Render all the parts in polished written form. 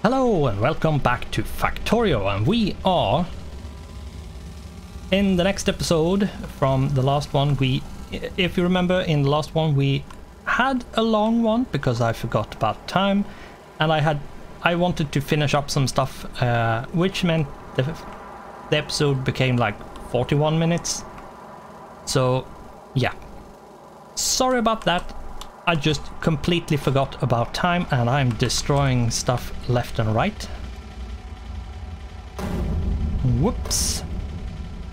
Hello and welcome back to Factorio, and we are in the next episode from the last one. If you remember, in the last one we had a long one because I forgot about time, and I wanted to finish up some stuff, which meant the episode became like 41 minutes. So yeah, sorry about that. I just completely forgot about time and I'm destroying stuff left and right. Whoops.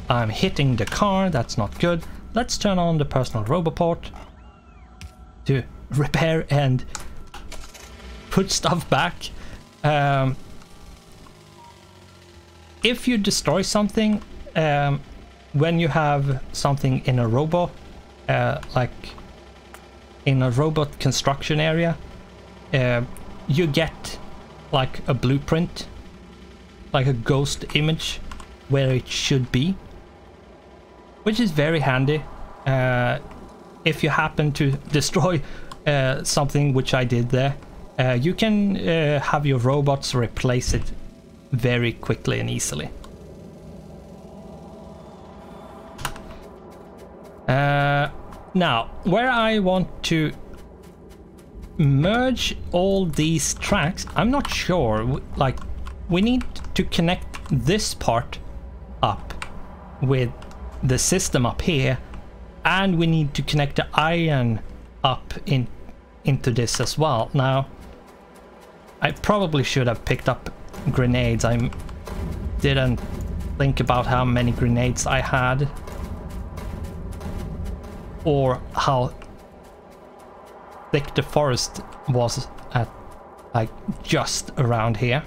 I'm hitting the car, that's not good. Let's turn on the personal roboport to repair and put stuff back. If you destroy something, when you have something in a robot, like in a robot construction area, you get like a blueprint, like a ghost image where it should be, which is very handy if you happen to destroy something, which I did there. You can have your robots replace it very quickly and easily. Now, where I want to merge all these tracks, I'm not sure, like, we need to connect this part up with the system up here, and we need to connect the iron up into this as well. Now, I probably should have picked up grenades. I didn't think about how many grenades I had, or how thick the forest was at, like, just around here.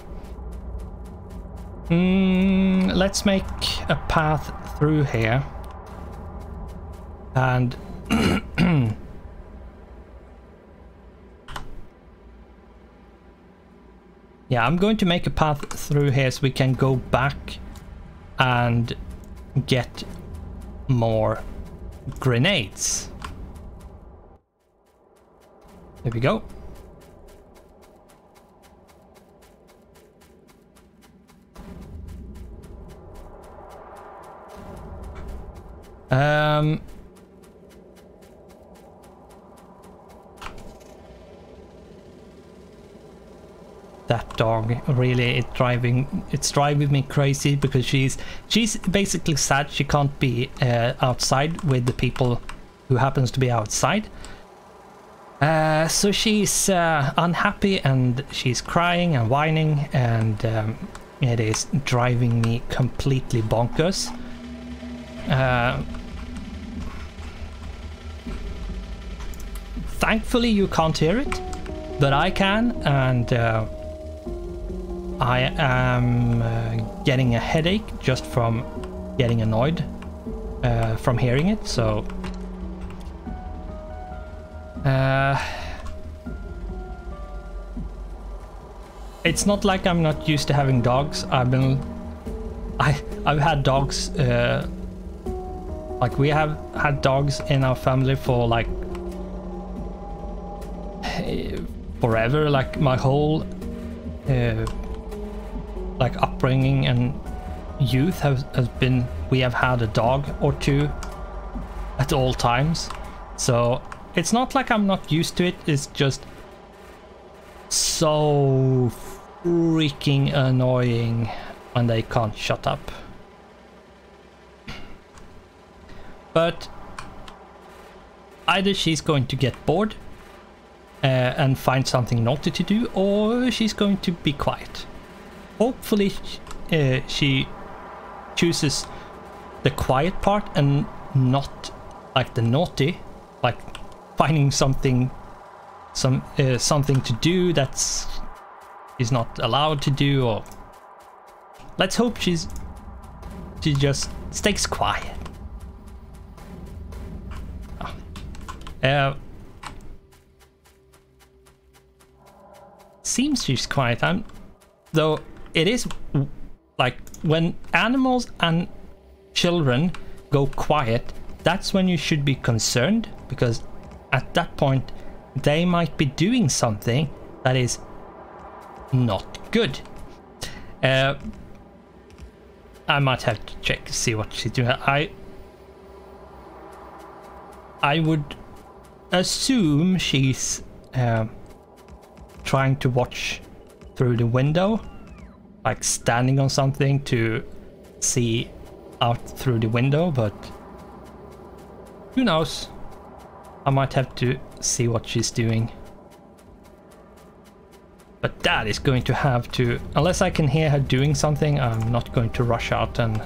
Let's make a path through here, and yeah, I'm going to make a path through here so we can go back and get more grenades. There we go. That dog really, it's driving me crazy, because she's basically sad she can't be outside with the people who happens to be outside. So she's unhappy and she's crying and whining, and it is driving me completely bonkers. Thankfully you can't hear it, but I can, and I am getting a headache just from getting annoyed from hearing it, so it's not like I'm not used to having dogs. I've had dogs, like, we have had dogs in our family for like forever, like my whole like upbringing and youth has been, we have had a dog or two at all times. So it's not like I'm not used to it, it's just so freaking annoying when they can't shut up. But either she's going to get bored and find something naughty to do, or she's going to be quiet. Hopefully she chooses the quiet part and not like the naughty, like finding something to do that's is not allowed to do. Or let's hope she just stays quiet. Seems she's quiet. Though it is like when animals and children go quiet, that's when you should be concerned, because at that point they might be doing something that is not Good. I might have to check to see what she's doing. I would assume she's trying to watch through the window, like standing on something to see out through the window, but who knows? I might have to see what she's doing. But that is going to have to, unless I can hear her doing something, I'm not going to rush out and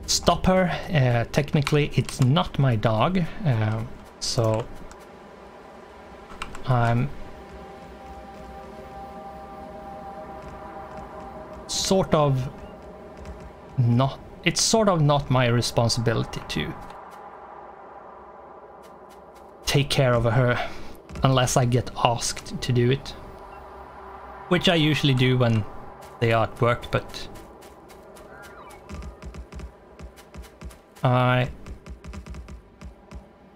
stop her. Technically, it's not my dog, so I'm sort of not. It's sort of not my responsibility to take care of her unless I get asked to do it, which I usually do when they are at work, but I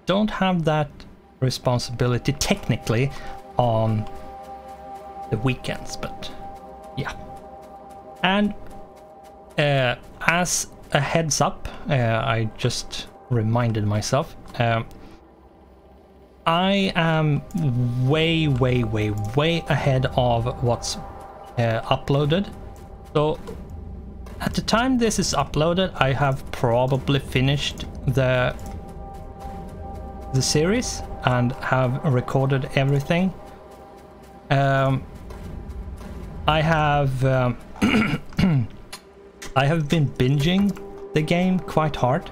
don't have that responsibility technically on the weekends, but yeah. And as a heads up, I just reminded myself, I am way ahead of what's uploaded. So at the time this is uploaded, I have probably finished the series and have recorded everything. I have I have been binging the game quite hard.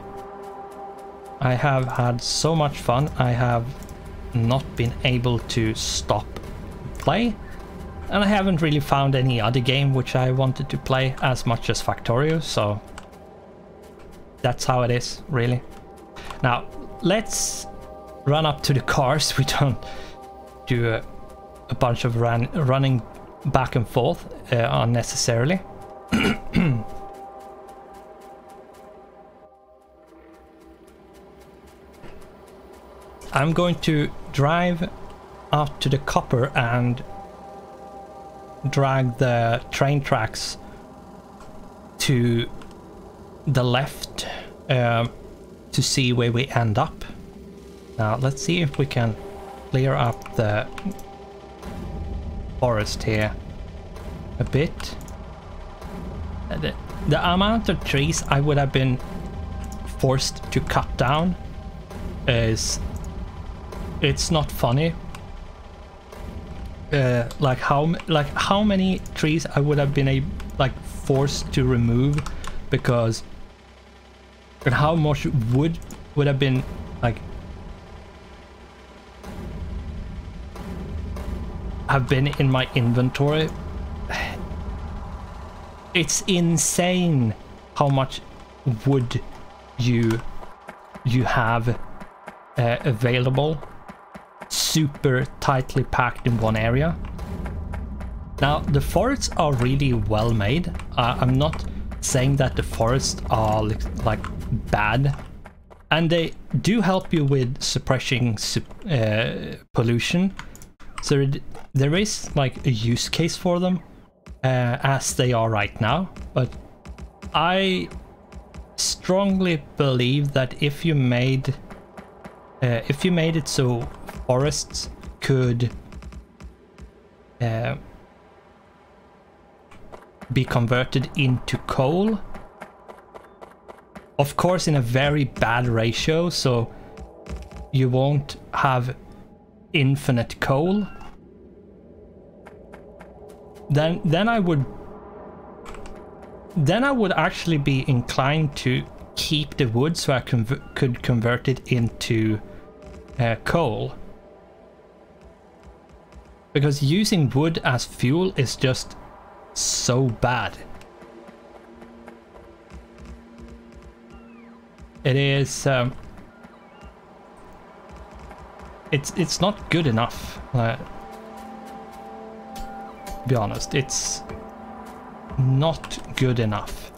I have had so much fun. I have not been able to stop play, and I haven't really found any other game which I wanted to play as much as Factorio, so that's how it is, really. Now let's run up to the cars. We don't do a bunch of running back and forth unnecessarily. I'm going to drive out to the copper and drag the train tracks to the left to see where we end up. Now let's see if we can clear up the forest here a bit. The amount of trees I would have been forced to cut down is, it's not funny. Like how many trees I would have been forced to remove, because, and how much wood would have been in my inventory. It's insane how much wood you have available, super tightly packed in one area. Now the forests are really well made. I'm not saying that the forests are like bad, and they do help you with suppressing pollution. So there is like a use case for them as they are right now, but I strongly believe that if you made it so forests could be converted into coal, of course in a very bad ratio, so you won't have infinite coal, then I would actually be inclined to keep the wood so I could convert it into coal, because using wood as fuel is just so bad. It is it's not good enough. To be honest, it's not good enough.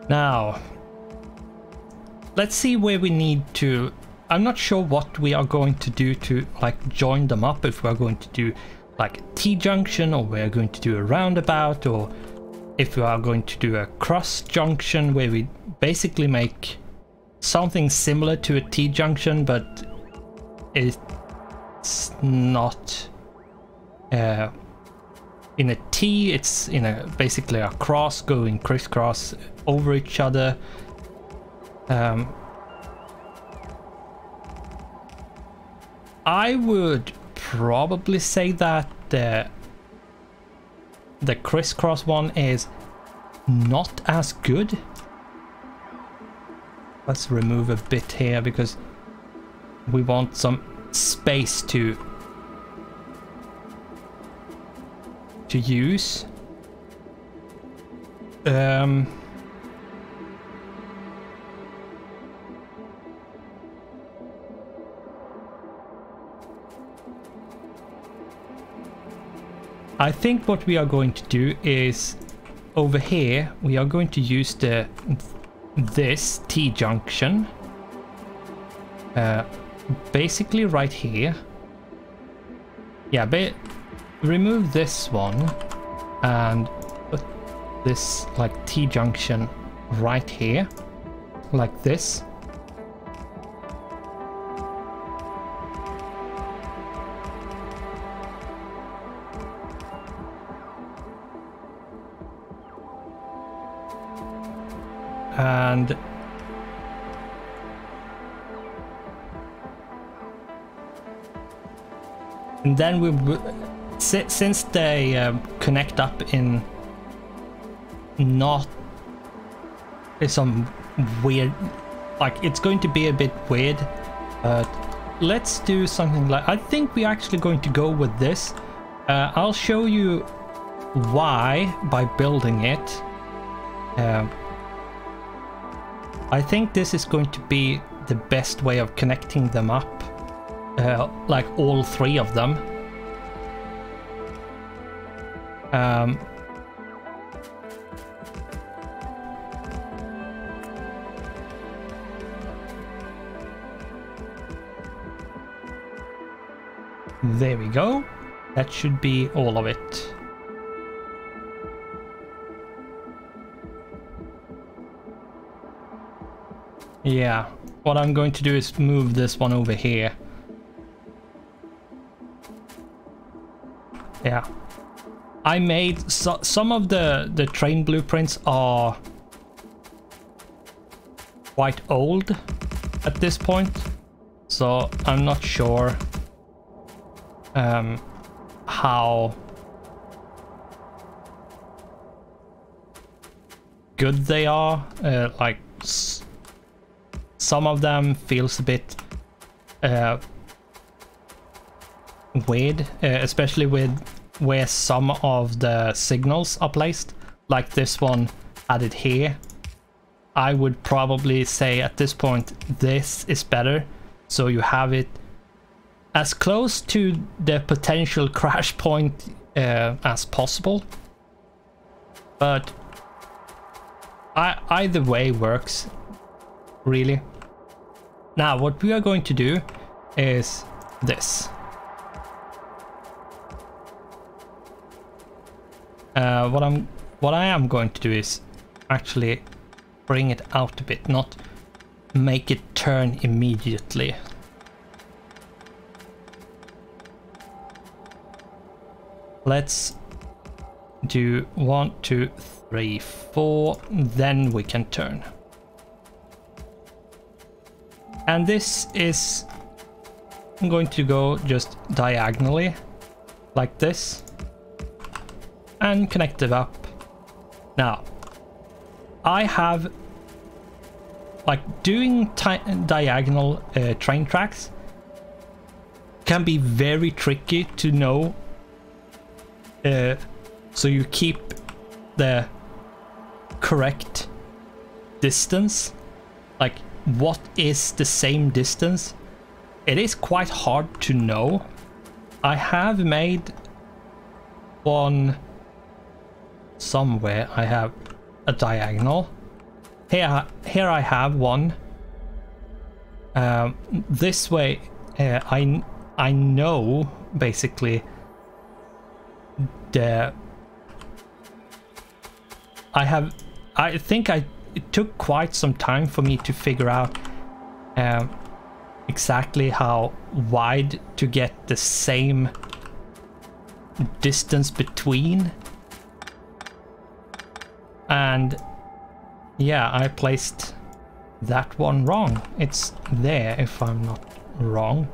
Now, let's see where we need to... I'm not sure what we are going to do to like join them up, if we're going to do like a T-junction, or we're going to do a roundabout, or if we are going to do a cross junction where we basically make something similar to a T-junction, but it's not in a T, it's in a basically a cross going crisscross over each other. I would probably say that the crisscross one is not as good. Let's remove a bit here because we want some space to use. I think what we are going to do is over here we are going to use this T-junction basically right here. Yeah, but remove this one and put this like T-junction right here like this. And then we, since they connect up in not some weird, like it's going to be a bit weird, but let's do something like, I think we're actually going to go with this. I'll show you why by building it. I think this is going to be the best way of connecting them up, like all three of them. There we go. That should be all of it. Yeah, what I'm going to do is move this one over here. Yeah. I made some of the train blueprints are quite old at this point, so I'm not sure how good they are. Like some of them feels a bit weird, especially with where some of the signals are placed. Like this one had it here. I would probably say at this point this is better, so you have it as close to the potential crash point as possible. But either way works, really. Now what we are going to do is this. What I am going to do is actually bring it out a bit, not make it turn immediately. Let's do 1, 2, 3, 4, then we can turn. And this is going to go just diagonally like this and connect it up. Now I have, like, doing diagonal train tracks can be very tricky to know, so you keep the correct distance, like what is the same distance. It is quite hard to know. I have made one somewhere. I have a diagonal here I have one. This way, I know basically the. I think it took quite some time for me to figure out exactly how wide to get the same distance between. And yeah, I placed that one wrong. It's there if I'm not wrong.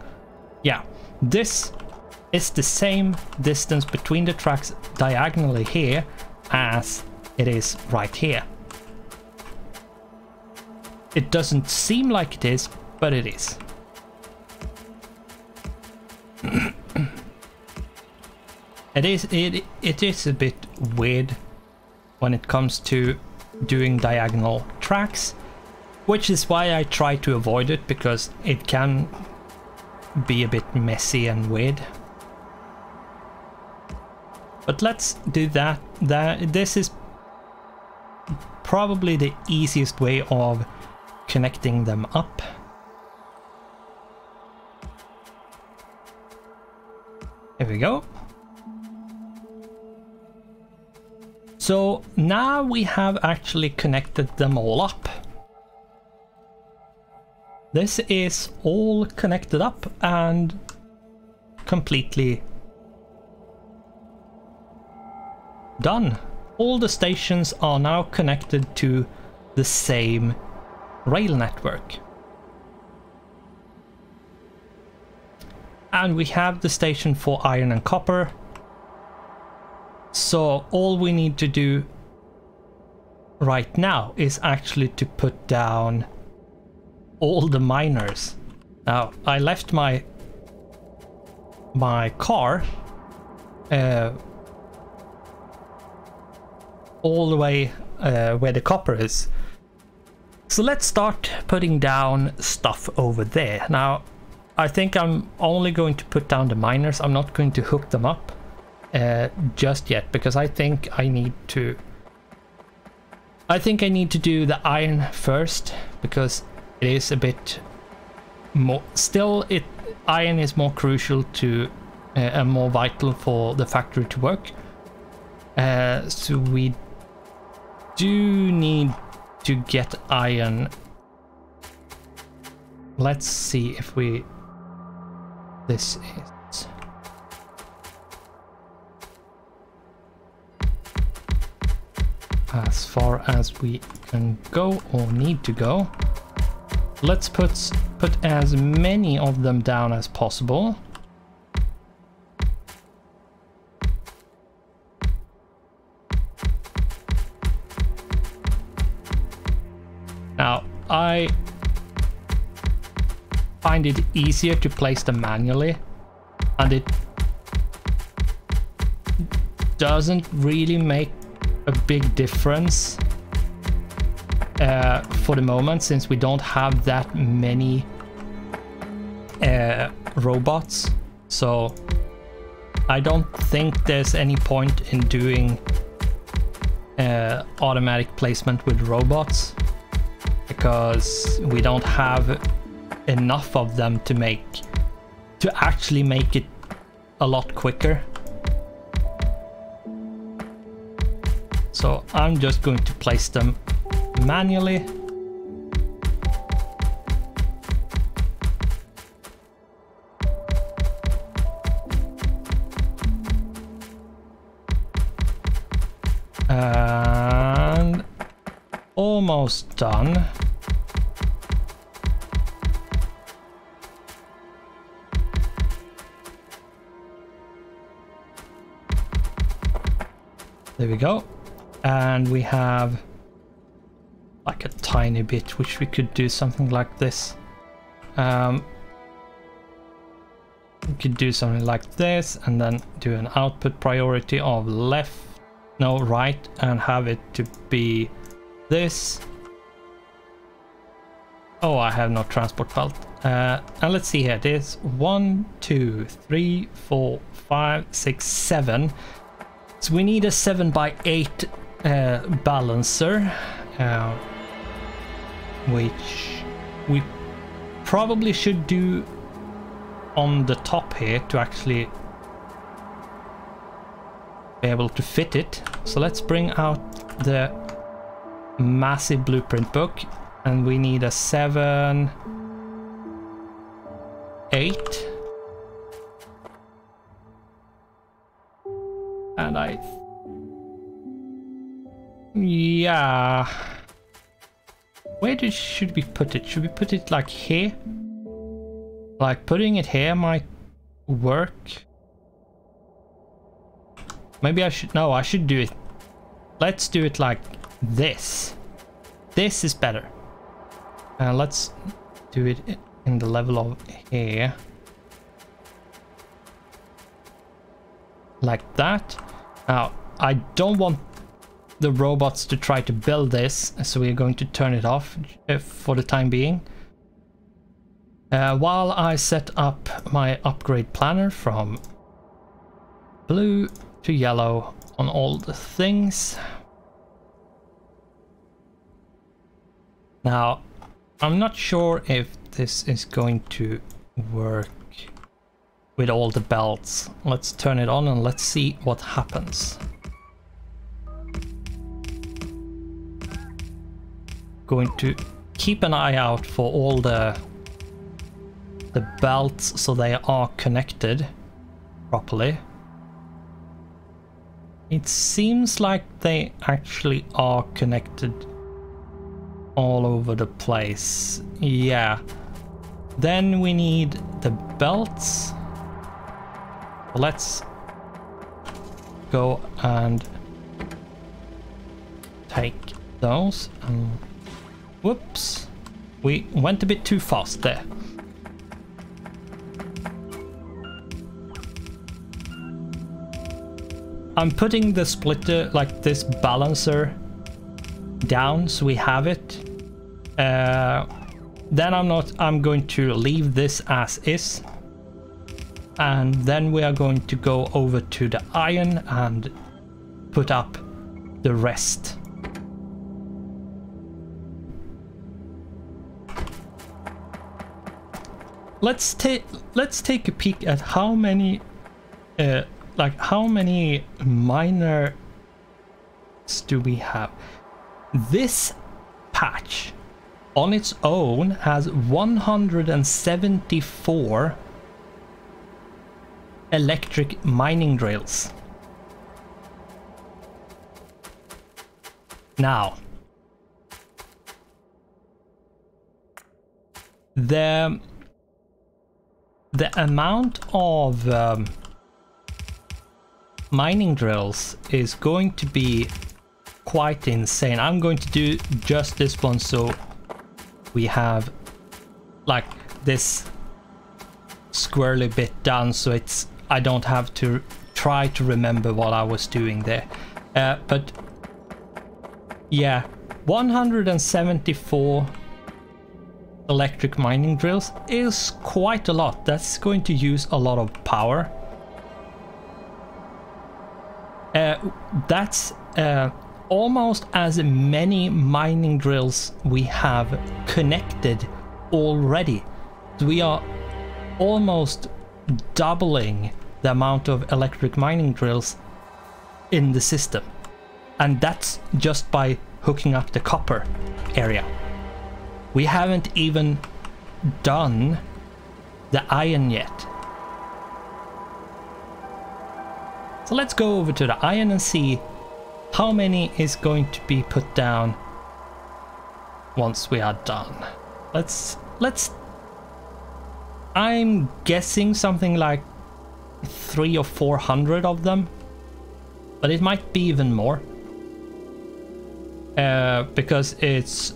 Yeah, this is the same distance between the tracks diagonally here as it is right here. It doesn't seem like it is, but it is. It is a bit weird when it comes to doing diagonal tracks, which is why I try to avoid it, because it can be a bit messy and weird. But let's do that. This is probably the easiest way of connecting them up. Here we go. So now we have actually connected them all up. This is all connected up and completely done. All the stations are now connected to the same rail network. And we have the station for iron and copper. So all we need to do right now is actually to put down all the miners. Now, I left my car all the way where the copper is. So let's start putting down stuff over there. Now, I think I'm only going to put down the miners. I'm not going to hook them up just yet, because I think I need to do the iron first, because it is a bit more, still iron is more crucial to and more vital for the factory to work. So we do need to get iron. Let's see if this is as far as we can go or need to go. Let's put as many of them down as possible. Now, I find it easier to place them manually, and it doesn't really make a big difference for the moment, since we don't have that many robots. So I don't think there's any point in doing automatic placement with robots, because we don't have enough of them to actually make it a lot quicker. So I'm just going to place them manually. And almost done. There we go. And we have like a tiny bit which we could do something like this. We could do something like this and then do an output priority of right, and have it to be this. Oh, I have no transport belt. And let's see here. There's 1, 2, 3, 4, 5, 6, 7. So we need a 7x8 balancer. which we probably should do on the top here to actually be able to fit it. So let's bring out the massive blueprint book, and we need a 7, 8, and yeah, where should we put it? Should we put it like here? Like putting it here might work. Maybe I should, no, I should do it. Let's do it like this. This is better. Let's do it in the level of here. Like that. Now, I don't want the robots to try to build this, so we're going to turn it off for the time being. While I set up my upgrade planner from blue to yellow on all the things. Now, I'm not sure if this is going to work with all the belts. Let's turn it on and let's see what happens. Going to keep an eye out for all the belts so they are connected properly. It seems like they actually are connected all over the place. Yeah. Then we need the belts. Let's go and take those. Whoops. We went a bit too fast there. I'm putting the splitter, like this balancer, down so we have it. Then I'm going to leave this as is. And then we are going to go over to the iron and put up the rest. Let's take a peek at how many how many miners do we have. This patch on its own has 174 electric mining drills. Now, the amount of mining drills is going to be quite insane. I'm going to do just this one so we have like this squirrely bit done, so I don't have to try to remember what I was doing there. But yeah, 174 electric mining drills is quite a lot. That's going to use a lot of power. That's almost as many mining drills we have connected already. We are almost doubling the amount of electric mining drills in the system. And that's just by hooking up the copper area. We haven't even done the iron yet. So let's go over to the iron and see how many is going to be put down once we are done. I'm guessing something like 300 or 400 of them, but it might be even more. Because it's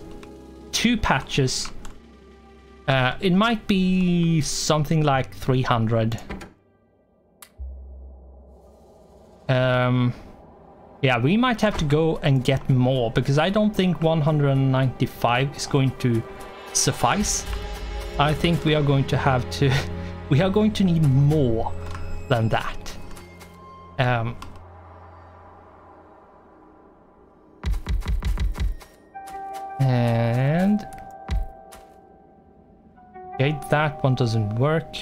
2 patches. It might be something like 300. Yeah, we might have to go and get more, because I don't think 195 is going to suffice. I think we are going to have to we are going to need more than that. And Okay, that one doesn't work.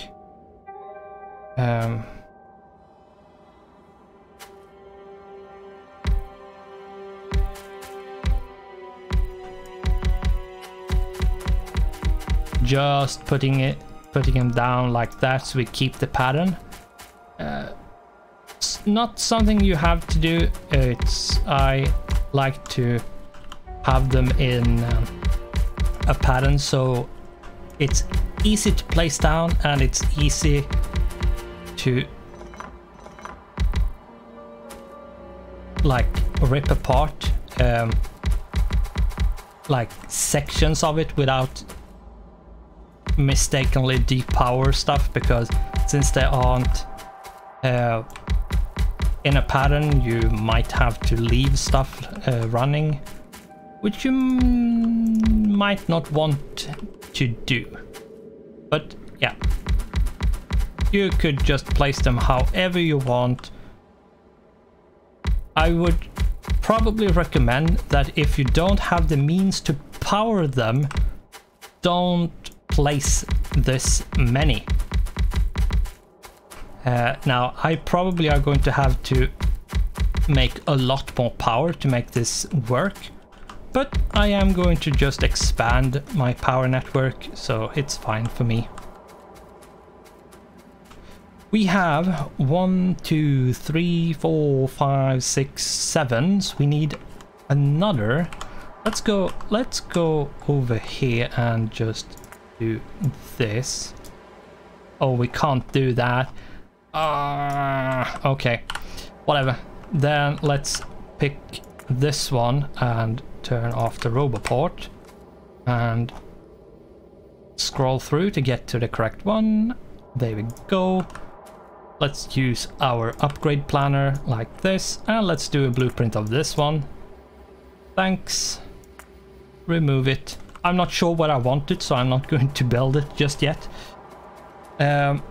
Just putting him down like that so we keep the pattern. It's not something you have to do. I like to have them in a pattern so it's easy to place down and it's easy to like rip apart like sections of it without mistakenly depower stuff, because since they aren't in a pattern, you might have to leave stuff running, which you might not want to do. But yeah, you could just place them however you want. I would probably recommend that if you don't have the means to power them, don't place this many. Now I probably are going to have to make a lot more power to make this work, but I am going to just expand my power network, so it's fine for me. We have 1, 2, 3, 4, 5, 6, 7. So we need another. Let's go over here and just do this. Oh, we can't do that. Okay, whatever. Then let's pick this one and turn off the roboport and scroll through to get to the correct one. There we go. Let's use our upgrade planner like this, and let's do a blueprint of this one. Thanks. Remove it. I'm not sure what I want it, so I'm not going to build it just yet. And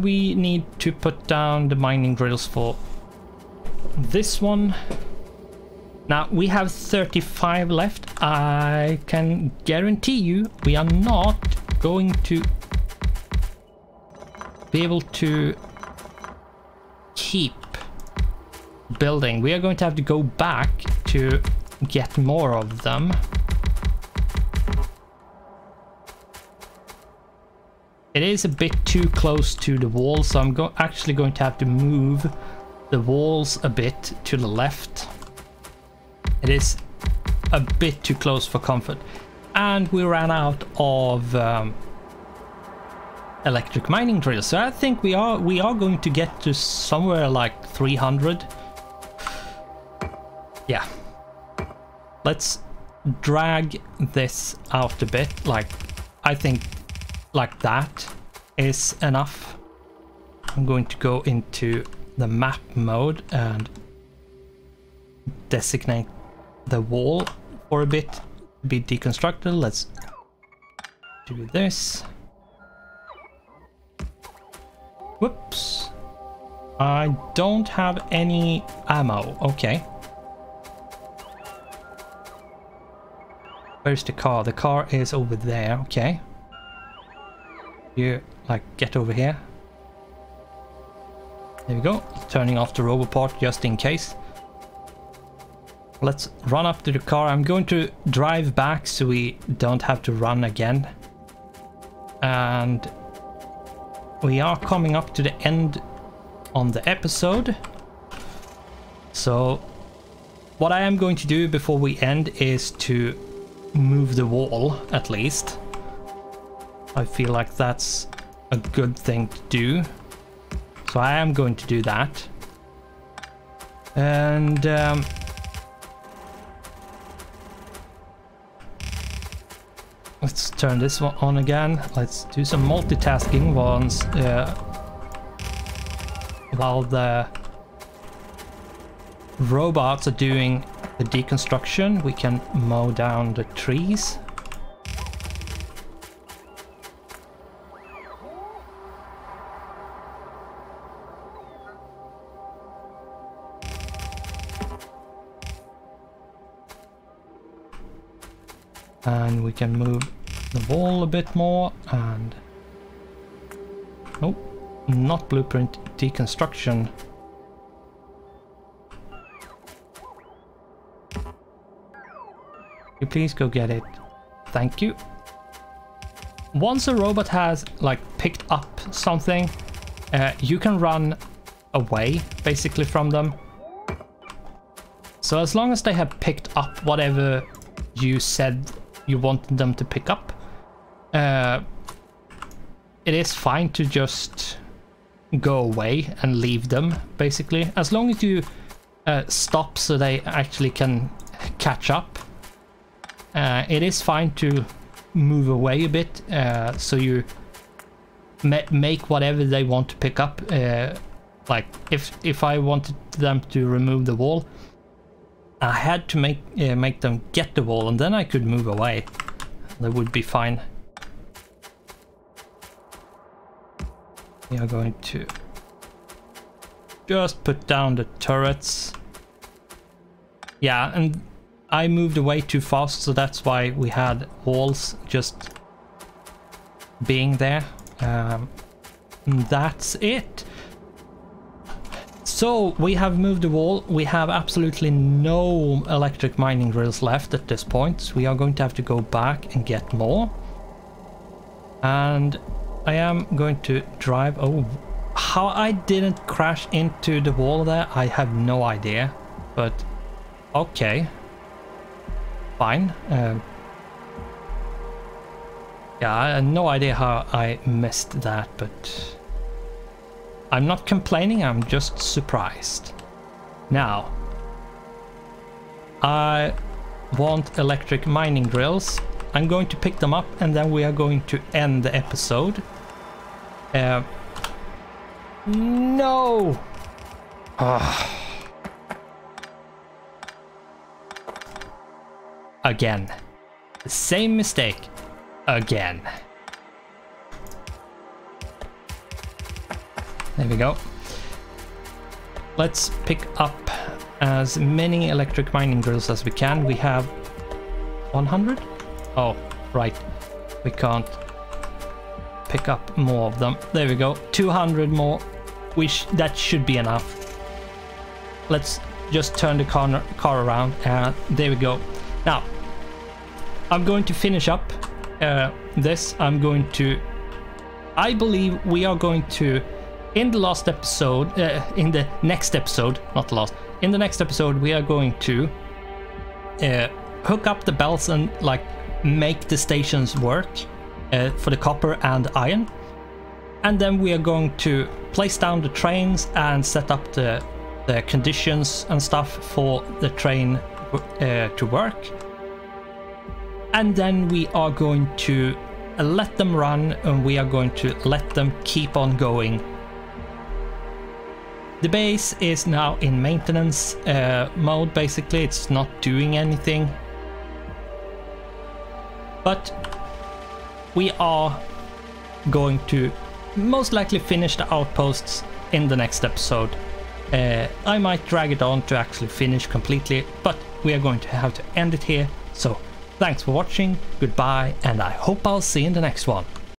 we need to put down the mining drills for this one. Now we have 35 left. I can guarantee you we are not going to be able to keep building. We are going to have to go back to get more of them. It is a bit too close to the wall, so I'm actually going to have to move the walls a bit to the left. It is a bit too close for comfort. And we ran out of electric mining drills, so I think we are going to get to somewhere like 300. Yeah. Let's drag this out a bit. Like, I think like that is enough. I'm going to go into the map mode and designate the wall for a bit to be deconstructed. Let's do this. Whoops. I don't have any ammo. Okay. Where's the car? The car is over there. Okay. You, like, get over here. There we go. Turning off the roboport just in case. Let's run up to the car. I'm going to drive back so we don't have to run again. And we are coming up to the end on the episode. So what I am going to do before we end is to move the wall, at least. I feel like that's a good thing to do. So I am going to do that. And let's turn this one on again. Let's do some multitasking while the robots are doing the deconstruction. We can mow down the trees. And we can move the wall a bit more, and nope, not blueprint, deconstruction. You please go get it. Thank you. Once a robot has like picked up something, you can run away basically from them. So as long as they have picked up whatever you said you wanted them to pick up, it is fine to just go away and leave them, basically. As long as you stop so they actually can catch up, it is fine to move away a bit, so you make whatever they want to pick up. Like if I wanted them to remove the wall, I had to make them get the wall, and then I could move away. That would be fine. We are going to just put down the turrets. Yeah, and I moved away too fast, so that's why we had walls just being there. That's it. So we have moved the wall. We have absolutely no electric mining drills left at this point. So we are going to have to go back and get more. And I am going to drive. Oh, how I didn't crash into the wall there, I have no idea. But okay, fine. Yeah, I had no idea how I missed that, but I'm not complaining, I'm just surprised. Now, I want electric mining drills. I'm going to pick them up, and then we are going to end the episode. No! Again. The same mistake. Again. There we go. Let's pick up as many electric mining drills as we can. We have 100? Oh, right. We can't pick up more of them. There we go. 200 more. That should be enough. Let's just turn the car around, and there we go. Now, I'm going to finish up this. I believe we are going to, in the last episode, in the next episode, not the last, in the next episode, we are going to hook up the bells and like make the stations work for the copper and iron. And then we are going to place down the trains and set up the conditions and stuff for the train to work. And then we are going to let them run, and we are going to let them keep on going. The base is now in maintenance mode, basically. It's not doing anything. But we are going to most likely finish the outposts in the next episode. I might drag it on to actually finish completely, but we are going to have to end it here. So thanks for watching, goodbye, and I hope I'll see you in the next one.